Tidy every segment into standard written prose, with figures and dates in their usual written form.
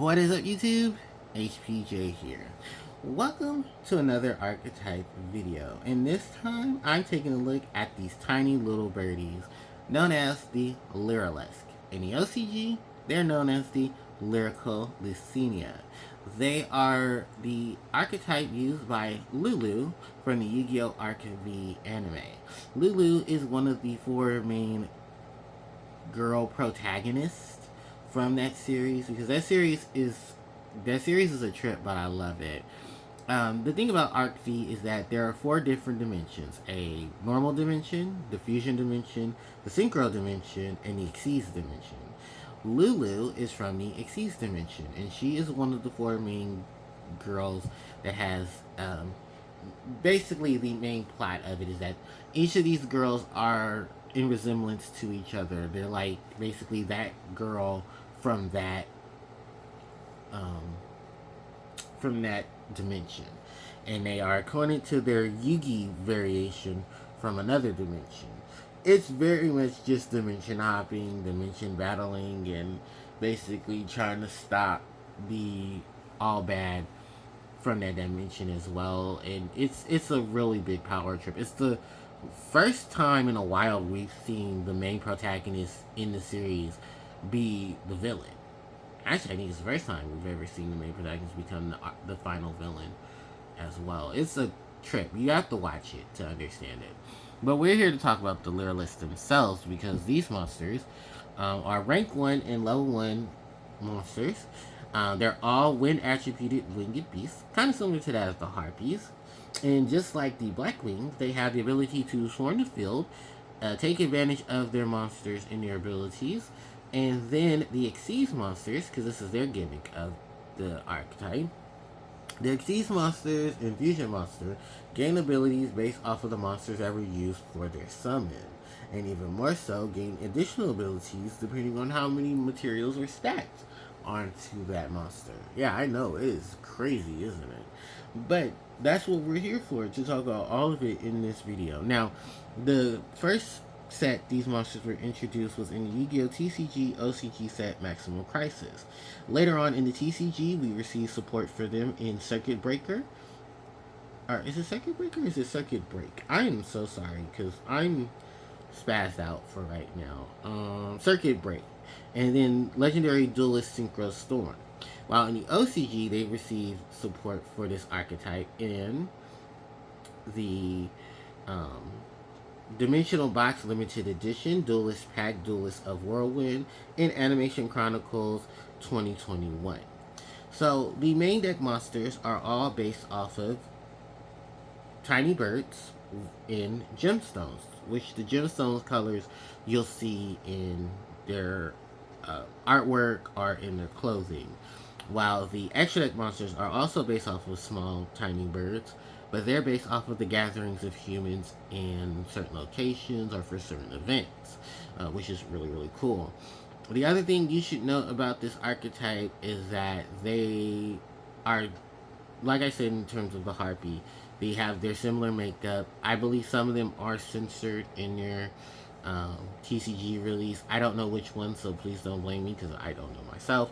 What is up, YouTube? HPJ here. Welcome to another Archetype video. And this time, I'm taking a look at these tiny little birdies known as the Lyrilusc. In the OCG, they're known as the Lyrilusc. They are the archetype used by Lulu from the Yu-Gi-Oh! Archetype anime. Lulu is one of the four main girl protagonists from that series, because that series is a trip, but I love it. The thing about Archetype is that there are four different dimensions: a normal dimension, the fusion dimension, the synchro dimension, and the Xyz dimension. Lulu is from the Xyz dimension, and she is one of the four main girls that has basically the main plot of it is that each of these girls are in resemblance to each other. They're like basically that girl from that dimension, and they are according to their Yugi variation from another dimension. It's very much just dimension hopping, dimension battling, and basically trying to stop the all bad from that dimension as well. And it's a really big power trip. It's the first time in a while we've seen the main protagonist in the series be the villain. Actually, I think it's the first time we've ever seen the main protagonist become the final villain as well. It's a trip. You have to watch it to understand it. But we're here to talk about the Lyrilusc themselves, because these monsters are rank 1 and level 1 monsters. They're all wind attributed winged beasts, kind of similar to that as the Harpies. And just like the Blackwings, they have the ability to swarm the field, take advantage of their monsters and their abilities. And then the Xyz monsters, because this is their gimmick of the archetype, the Xyz monsters and Fusion monster gain abilities based off of the monsters that were used for their summon. And even more so, gain additional abilities depending on how many materials were stacked onto that monster. Yeah, I know, it is crazy, isn't it? But that's what we're here for, to talk about all of it in this video. Now, the first set these monsters were introduced was in the Yu-Gi-Oh! TCG OCG set Maximum Crisis. Later on in the TCG, we received support for them in Circuit Breaker. Or is it Circuit Breaker or is it Circuit Break? I am so sorry, because I'm spazzed out for right now. Circuit Break. And then Legendary Duelist Synchro Storm. While in the OCG, they received support for this archetype in the Dimensional Box Limited Edition, Duelist Pack, Duelist of Whirlwind, and Animation Chronicles 2021. So, the main deck monsters are all based off of tiny birds in gemstones, which the gemstones colors you'll see in their artwork or in their clothing. While the extra deck monsters are also based off of small, tiny birds, but they're based off of the gatherings of humans in certain locations or for certain events, which is really, really cool. The other thing you should know about this archetype is that they are, like I said in terms of the Harpie, they have their similar makeup. I believe some of them are censored in their TCG release. I don't know which one, so please don't blame me, because I don't know myself.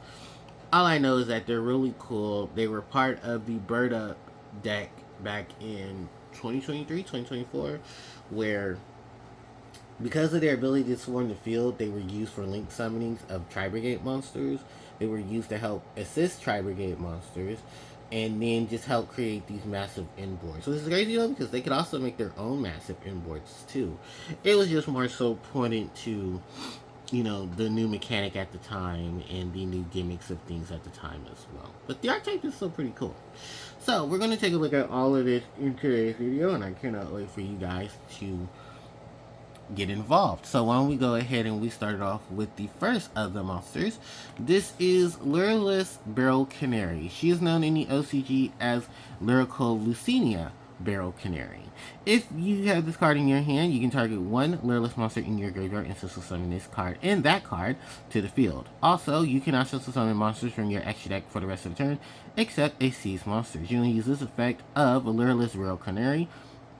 All I know is that they're really cool. They were part of the Bird Up deck back in 2023, 2024, where because of their ability to swarm the field, they were used for link summonings of Tri-Brigade monsters. They were used to help assist Tri-Brigade monsters, and then just help create these massive inboards. So this is crazy though, because they could also make their own massive inboards too. It was just more so pointed to, you know, the new mechanic at the time and the new gimmicks of things at the time as well. But the archetype is still pretty cool. So we're going to take a look at all of this in today's video, and I cannot wait for you guys to get involved. So why don't we go ahead and we start off with the first of the monsters. This is Lyrilusc Barrel Canary. She is known in the OCG as Lyrilusc Barrel Canary. If you have this card in your hand, you can target one Lyrilusc monster in your graveyard and social summon this card and that card to the field. Also, you cannot social summon monsters from your extra deck for the rest of the turn, except Xyz monsters. You only use this effect of Lyrilusc Barrel Canary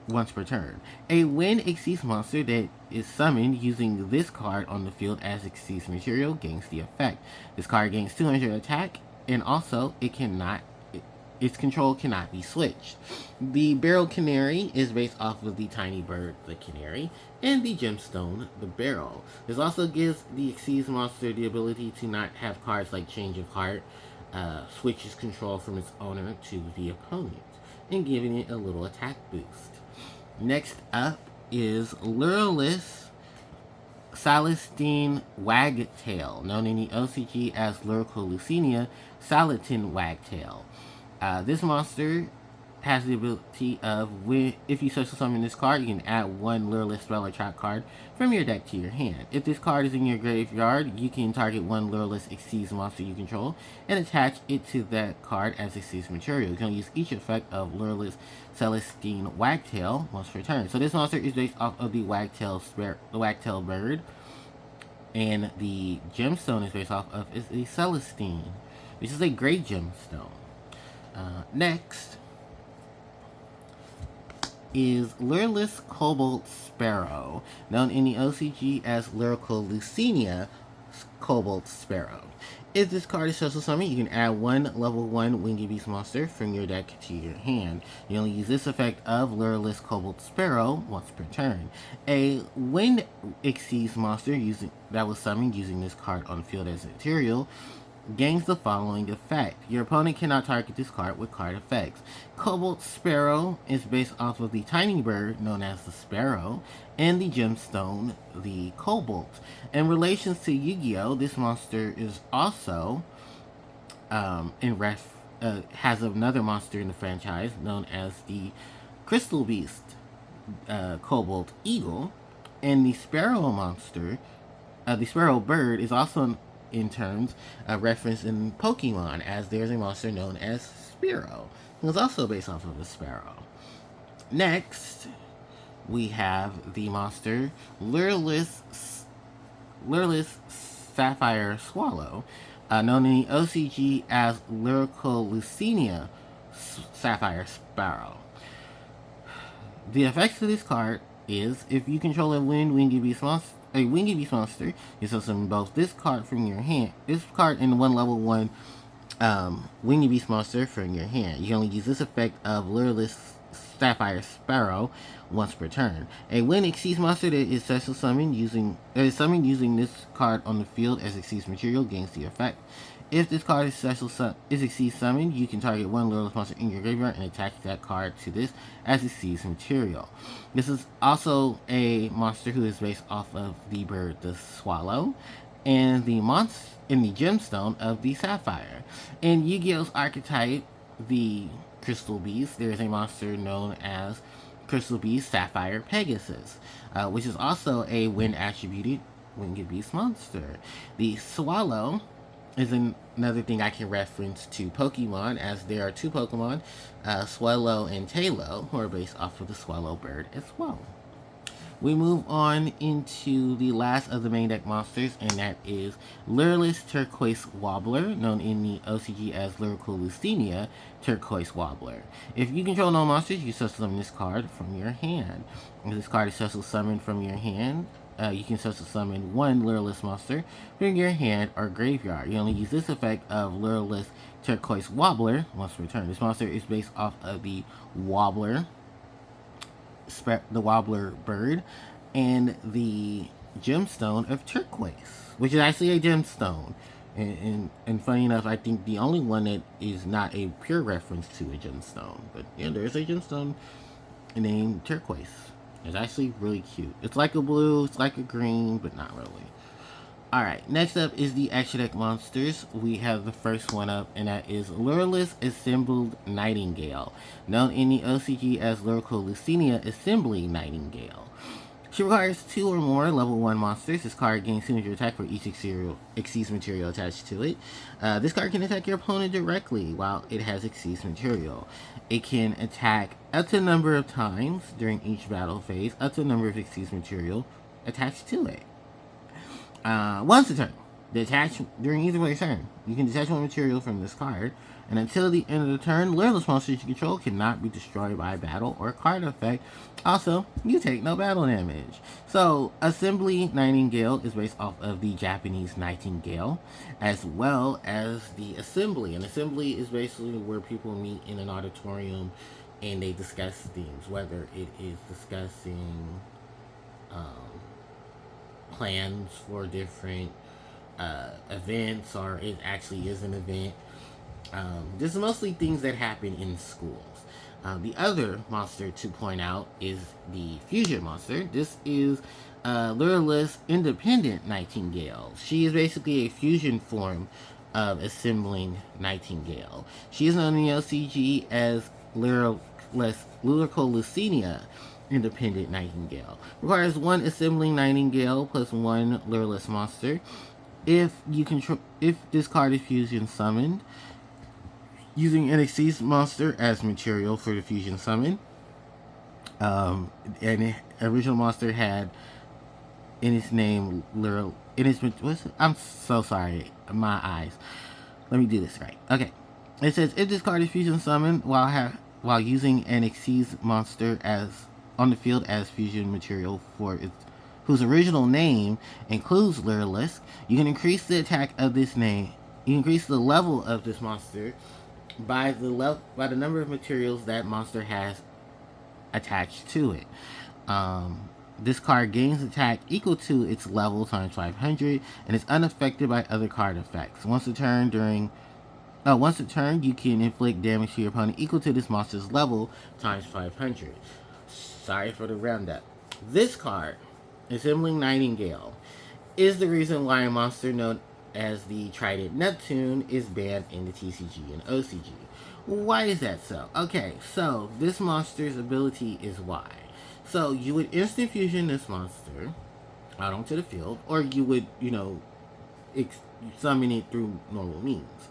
once per turn. A when Xyz monster that is summoned using this card on the field as Xyz material gains the effect. This card gains 200 attack and also its control cannot be switched. The barrel canary is based off of the tiny bird, the canary, and the gemstone, the barrel. This also gives the Exceeds monster the ability to not have cards like Change of Heart, switches control from its owner to the opponent, and giving it a little attack boost. Next up is Lyrilusc Celestine Wagtail, known in the OCG as Lyrical Lucina Salatin Wagtail. This monster has the ability of, if you special summon this card, you can add one Lyrilusc spell or trap card from your deck to your hand. If this card is in your graveyard, you can target one Lyrilusc Exceeds monster you control and attach it to that card as Exceeds material. You can use each effect of Lyrilusc Celestine Wagtail once per turn. So this monster is based off of the Wagtail bird, and the gemstone is based off of the Celestine, which is a great gemstone. Next is Lyrilusc Cobalt Sparrow, known in the OCG as Lyrical Lucina Cobalt Sparrow. If this card is special summoned, you can add one level 1 Wingy Beast monster from your deck to your hand. You only use this effect of Lyrilusc Cobalt Sparrow once per turn. A Wind Exceeds monster that was summoned using this card on the field as material gains the following effect. Your opponent cannot target this card with card effects. Cobalt Sparrow is based off of the tiny bird known as the Sparrow and the gemstone, the Cobalt. In relations to Yu-Gi-Oh, this monster is also has another monster in the franchise known as the Crystal Beast, Cobalt Eagle, and the Sparrow monster, the Sparrow bird, is also in terms referenced in Pokemon, as there's a monster known as Spearow. It was also based off of a sparrow. Next, we have the monster Lyrilusc Sapphire Swallow, known in the OCG as Lyrical Lucina Sapphire Sparrow. The effects of this card is, if you control a Wingy Beast monster, you summon both this card from your hand, this card, and one level 1 Wingy Beast monster from your hand. You can only use this effect of Lyrilusc Sapphire Sparrow once per turn. A Wind Exceeds monster that is special summoned using this card on the field as Exceeds material gains the effect. If this card is Exceeds summoned, you can target one Lyrilusc monster in your graveyard and attach that card to this as Exceeds material. This is also a monster who is based off of the bird, the Swallow, and the gemstone of the Sapphire. In Yu-Gi-Oh's Archetype, the Crystal Beast, there is a monster known as Crystal Beast Sapphire Pegasus, which is also a wind attributed Winged Beast monster. The Swallow is another thing I can reference to Pokemon, as there are two Pokemon, Swallow and Tailo, who are based off of the Swallow bird as well. We move on into the last of the main deck monsters, and that is Lyrilusc Turquoise Wobbler, known in the OCG as Lyrical Lucina Turquoise Wobbler. If you control no monsters, you can special summon this card from your hand. If this card is special summoned from your hand, you can special summon one Lyrilusc monster from your hand or graveyard. You only use this effect of Lyrilusc Turquoise Wobbler once per turn. This monster is based off of the Wobbler bird and the gemstone of turquoise, which is actually a gemstone. And funny enough, I think the only one that is not a pure reference to a gemstone. But yeah, there's a gemstone named turquoise. It's actually really cute. It's like a blue, it's like a green, but not really. Alright, next up is the extra deck monsters. We have the first one up, and that is Lyrilusc Assembled Nightingale, known in the OCG as Lyrical Lucina Assembly Nightingale. She requires 2 or more level 1 monsters. This card gains signature attack for each Exceeds material attached to it. This card can attack your opponent directly while it has Exceeds material. It can attack up to a number of times during each battle phase, up to a number of Exceeds material attached to it. Once a turn. Detach during either player's turn. You can detach one material from this card, and until the end of the turn, Lyrilusc monsters you control cannot be destroyed by battle or card effect. Also, you take no battle damage. So, Assembly Nightingale is based off of the Japanese Nightingale, as well as the Assembly. An assembly is basically where people meet in an auditorium and they discuss things, whether it is discussing plans for different events, or it actually is an event. This is mostly things that happen in schools. The other monster to point out is the fusion monster. This is Lyrilusc Independent Nightingale. She is basically a fusion form of Assembling Nightingale. She is known in the LCG as Lyrilusc Independent Nightingale. Requires one Assembling Nightingale plus one Lyrilusc monster. If this card is fusion summoned, using NXT's monster as material for the fusion summon, and the original monster had in its name I'm so sorry, my eyes. Let me do this right. Okay, it says if this card is fusion summoned while using NXT's monster as on the field as fusion material for its whose original name includes Lyrilusc, you can increase the attack of this name. You increase the level of this monster by the number of materials that monster has attached to it. This card gains attack equal to its level times 500 and is unaffected by other card effects. Once a turn, you can inflict damage to your opponent equal to this monster's level times 500. Sorry for the roundup. This card, Assembling Nightingale, is the reason why a monster known as the Trident Neptune is banned in the TCG and OCG. Why is that so? Okay, so this monster's ability is Y. So you would instant fusion this monster out onto the field, or you would, summon it through normal means,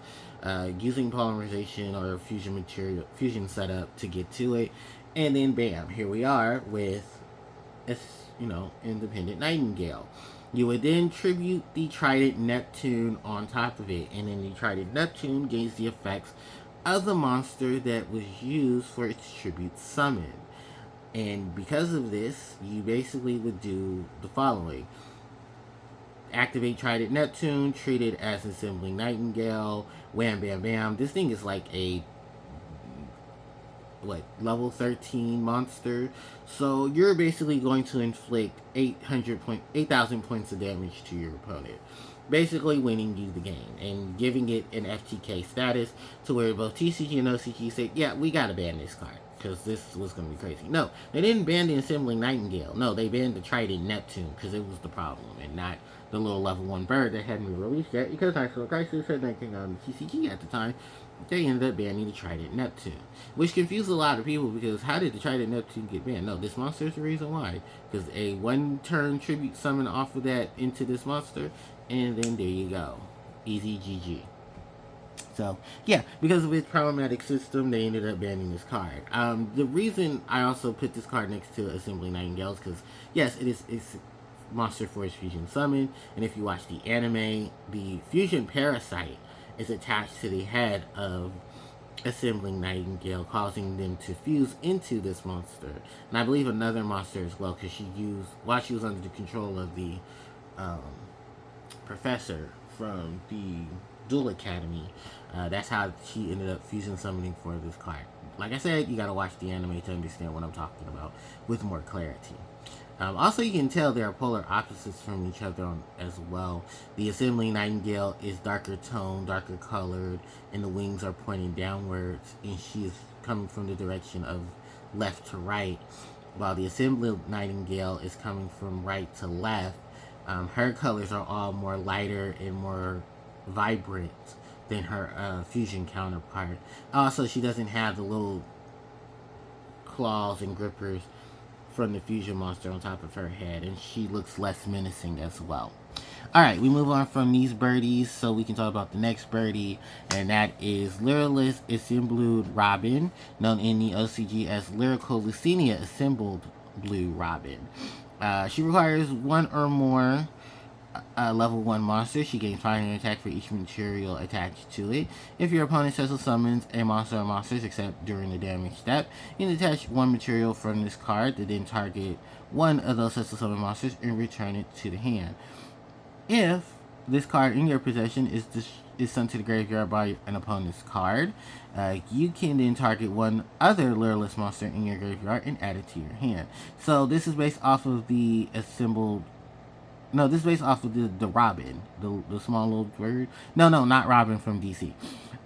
using polymerization or fusion setup to get to it, and then bam, here we are with, Independent Nightingale. You would then tribute the Trident Neptune on top of it, and then the Trident Neptune gains the effects of the monster that was used for its tribute summon. And because of this, you basically would do the following. Activate Trident Neptune, treat it as Assembling Nightingale, wham bam bam. This thing is like a level 13 monster. So you're basically going to inflict 8,000 points of damage to your opponent, basically winning you the game and giving it an FTK status to where both TCG and OCG say, yeah, we gotta ban this card because this was gonna be crazy. No, they didn't ban the Assembling Nightingale. No, they banned the Trident Neptune because it was the problem, and not the little level 1 bird that hadn't been released yet, because National Crisis had nothing on the TCG at the time. They ended up banning the Trident Neptune, which confused a lot of people because how did the Trident Neptune get banned? No, this monster is the reason why. Because a 1-turn tribute summon off of that into this monster, and then there you go. Easy GG. So, yeah, because of its problematic system, they ended up banning this card. The reason I also put this card next to Assembly Nightingale is because, yes, it's monster for its fusion summon, and if you watch the anime, the fusion parasite is attached to the head of Assembling Nightingale, causing them to fuse into this monster. And I believe another monster as well, because while she was under the control of the professor from the Duel Academy, that's how she ended up fusion summoning for this card. Like I said, you gotta watch the anime to understand what I'm talking about with more clarity. Also, you can tell there are polar opposites from each other as well. The Assembling Nightingale is darker toned, darker colored, and the wings are pointing downwards, and she is coming from the direction of left to right, while the Assembling Nightingale is coming from right to left. Her colors are all more lighter and more vibrant than her fusion counterpart. Also, she doesn't have the little claws and grippers from the fusion monster on top of her head, and she looks less menacing as well. Alright, we move on from these birdies so we can talk about the next birdie, and that is Lyrilusc Assembled Robin, known in the OCG as Lyrilusc Assembled Blue Robin. She requires one or more level 1 monster. She gains fire and attack for each material attached to it. If your opponent special summons a monster or monsters, except during the damage step, you can detach one material from this card to then target one of those special summon monsters and return it to the hand. If this card in your possession is sent to the graveyard by an opponent's card, you can then target one other Lyrilusc monster in your graveyard and add it to your hand. So this is based off of the assembled. No, this is based off of the Robin, the small little bird. No, not Robin from DC.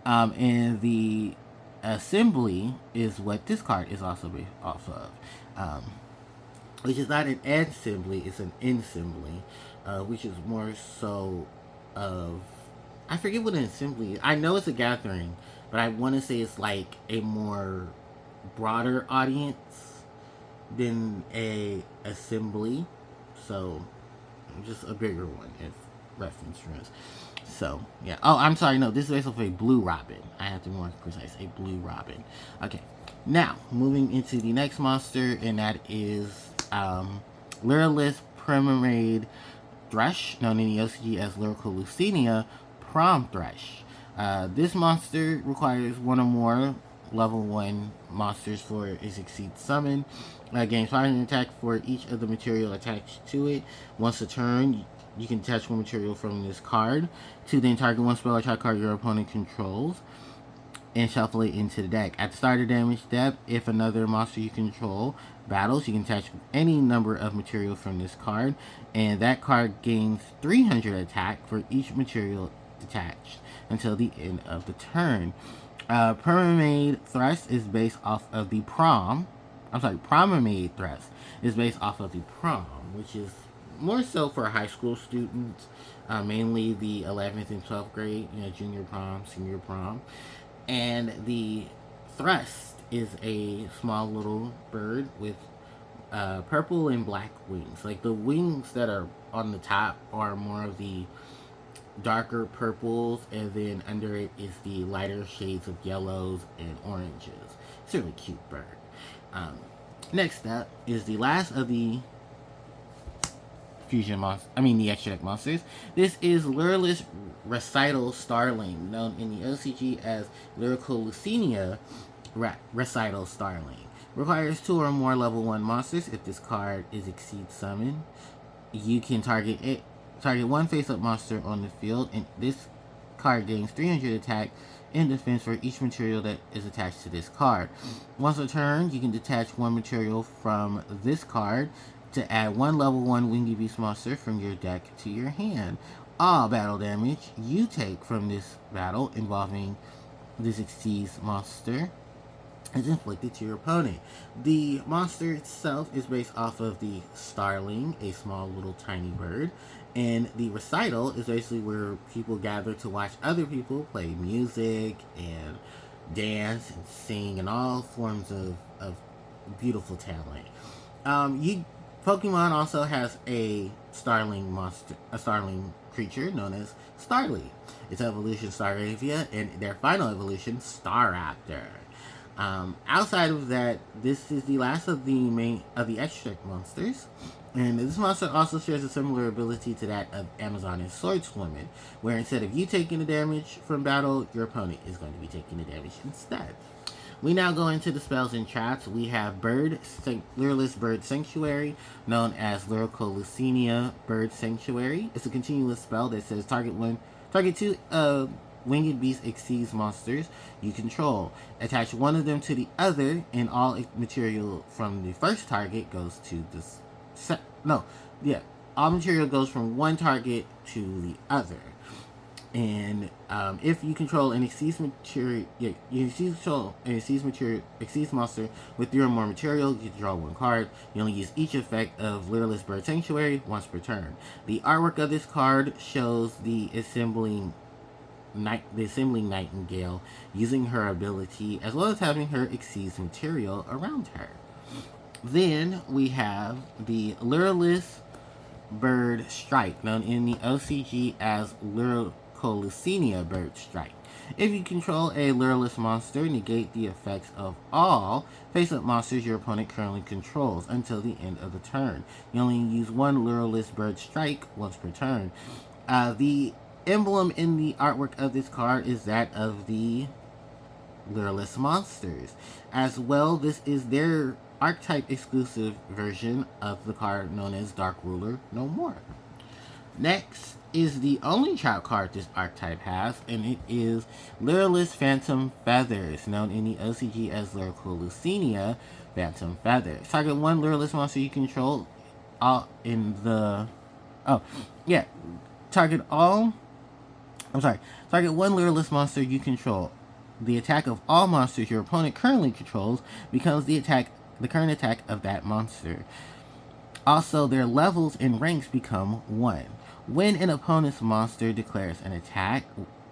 And the assembly is what this card is also based off of. Which is not an assembly, it's an assembly, which is more so of, I forget what an assembly is. I know it's a gathering, but I want to say it's like a more broader audience than a assembly. So just a bigger one, if reference runs. So yeah. Oh, I'm sorry. No, this is based off a blue robin. I have to be more precise. A blue robin. Okay. Now moving into the next monster, and that is Lyrilusc Primordial Thrush, known in the OCG as Lyrilusc Prom Thrush. This monster requires one or more level 1 monsters for its Exceed Summon. Gains fire and attack for each of the material attached to it. Once a turn, you can detach one material from this card to then target one spell or attack card your opponent controls and shuffle it into the deck. At the start of damage step, if another monster you control battles, you can attach any number of material from this card, and that card gains 300 attack for each material detached until the end of the turn. Primordial Thrust is based off of the Primordial Thrust is based off of the Prom, which is more so for high school students, mainly the 11th and 12th grade, junior prom, senior prom. And the Thrust is a small little bird with purple and black wings. Like the wings that are on the top are more of the darker purples, and then under it is the lighter shades of yellows and oranges. It's a really cute bird. Next up is the last of the fusion monsters. The extra deck monsters. This is Lyrilusc Recital Starling, known in the OCG as Lyrilusc Recital Starling. Requires 2 or more level 1 monsters. If this card is Exceed Summon, you can target one face-up monster on the field, and this card gains 300 attack and defense for each material that is attached to this card. Once a turn, you can detach one material from this card to add one level 1 Wingy Beast monster from your deck to your hand. All battle damage you take from this battle involving this Exceeds monster is inflicted to your opponent. The monster itself is based off of the Starling, a small little tiny bird, and the recital is basically where people gather to watch other people play music and dance and sing and all forms of beautiful talent. Pokemon also has a Starling creature known as Starly. Its evolution Staravia, and their final evolution Staraptor. Outside of that, this is the last of the extract monsters, and this monster also shares a similar ability to that of Amazon and Swordswoman, where instead of you taking the damage from battle, your opponent is going to be taking the damage instead. We now go into the spells and traps. We have Lyrilusc Bird Sanctuary, known as Lyrilusc Bird Sanctuary. It's a continuous spell that says target 2 Winged Beast Exceeds monsters you control. Attach one of them to the other, and all material from the first target goes to this. All material goes from one target to the other. And if you control an Exceeds monster with 3 or more material, you can draw 1 card. You only use each effect of Lyrilusc Bird Sanctuary once per turn. The artwork of this card shows the assembling Nightingale using her ability, as well as having her Exceeds material around her. Then we have the Lyrilusc Bird Strike, known in the OCG as Lyrilusc Lyrilusc Bird Strike. If you control a Lyrilusc monster, negate the effects of all face-up monsters your opponent currently controls until the end of the turn. You only use one Lyrilusc Bird Strike once per turn. The emblem in the artwork of this card is that of the Lyrilusc monsters. As well, this is their Archetype exclusive version of the card known as Dark Ruler No More. Next is the only child card this archetype has, and it is Lyrilusc Phantom Feathers, known in the OCG as Lyrilusc Phantom Feathers. Target one Lyrilusc monster you control target one Lyrilusc monster you control. The attack of all monsters your opponent currently controls becomes the current attack of that monster. Also, their levels and ranks become 1. When an opponent's monster declares an attack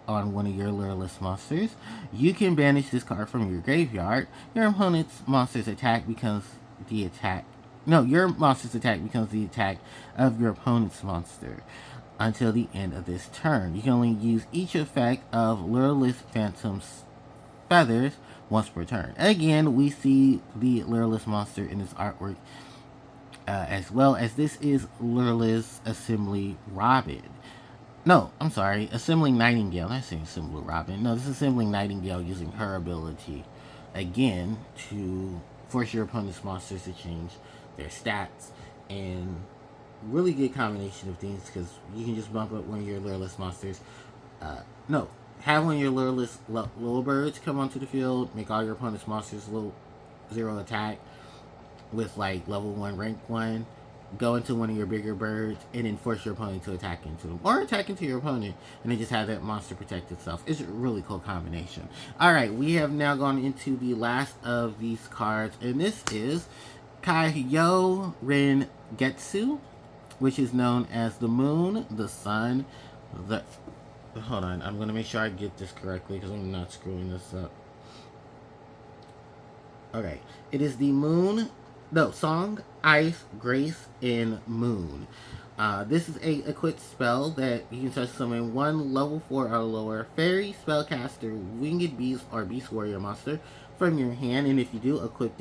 on one of your Lyrilusc monsters, you can banish this card from your graveyard. Your monster's attack becomes the attack of your opponent's monster until the end of this turn. You can only use each effect of Lyrilusc Phantom's Feathers once per turn. Again, we see the Lyrilusc monster in this artwork, as well as this is Lyrilusc Assembly Robin. Assembling Nightingale. I'm saying Assembly Robin. No, this is Assembling Nightingale using her ability, again, to force your opponent's monsters to change their stats. And really good combination of things, because you can just bump up one of your Lyrilusc monsters. Have one of your Lyrilusc little birds come onto the field, make all your opponent's monsters level 0 attack with like level 1, rank 1, go into one of your bigger birds, and then force your opponent to attack into them. Or attack into your opponent, and then just have that monster protect itself. It's a really cool combination. Alright, we have now gone into the last of these cards, and this is Kaiyo Ren Getsu, which is known as the Moon, the Sun, the... Hold on, I'm going to make sure I get this correctly, because I'm not screwing this up. Okay, it is the Moon... Song, Ice, Grace, and Moon. This is a equipped spell that you can summon one level 4 or lower fairy, spellcaster, winged beast, or beast warrior monster from your hand, and if you do, equip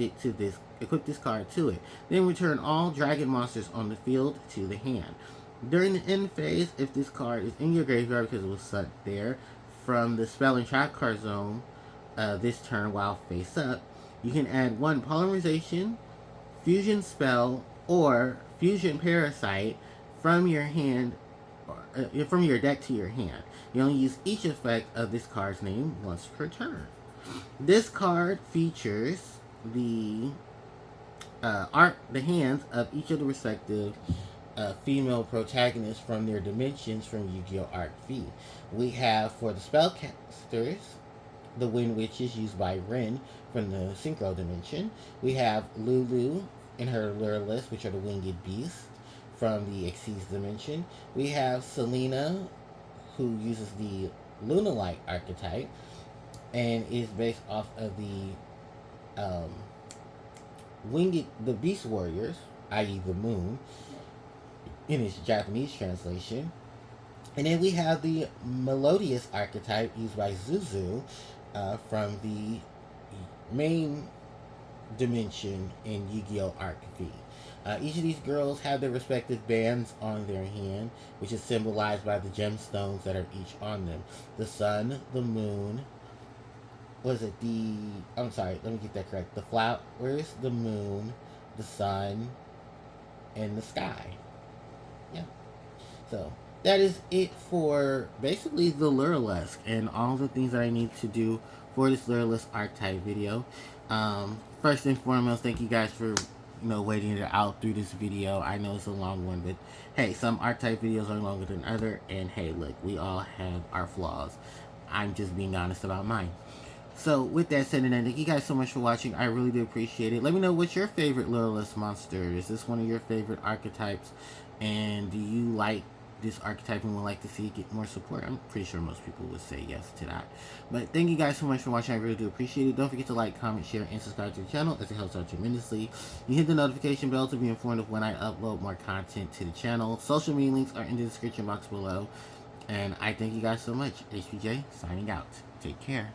this card to it. Then return all dragon monsters on the field to the hand. During the end phase, if this card is in your graveyard because it was set there from the spell and trap card zone this turn while face up, you can add one polymerization, fusion spell, or fusion parasite from your hand, from your deck to your hand. You only use each effect of this card's name once per turn. This card features the hands of each of the respective female protagonists from their dimensions from Yu-Gi-Oh! Arc V. We have, for the spellcasters, the Wind Witches used by Ren from the Synchro dimension. We have Lulu in her Lyrilusc, which are the Winged Beasts from the Exceeds dimension. We have Selena, who uses the Lunalite archetype and is based off of the Beast Warriors, i.e. the Moon, in its Japanese translation. And then we have the Melodious archetype used by Zuzu from the main dimension in Yu-Gi-Oh! Arc V. Each of these girls have their respective bands on their hand, which is symbolized by the gemstones that are each on them. The sun, the moon, let me get that correct. The flowers, the moon, the sun, and the sky. Yeah. So that is it for basically the Lyrilusc and all the things that I need to do for this Lyrilusc archetype video. First and foremost, thank you guys for waiting it out through this video. I know it's a long one, but hey, some archetype videos are longer than other, and hey, look, we all have our flaws. I'm just being honest about mine. So with that said, and thank you guys so much for watching. I really do appreciate it. Let me know what's your favorite Lyrilusc monster. Is this one of your favorite archetypes? And do you like this archetype and would like to see it get more support? I'm pretty sure most people would say yes to that. But thank you guys so much for watching. I really do appreciate it. Don't forget to like, comment, share, and subscribe to the channel, as it helps out tremendously. You hit the notification bell to be informed of when I upload more content to the channel. Social media links are in the description box below. And I thank you guys so much. HPJ signing out. Take care.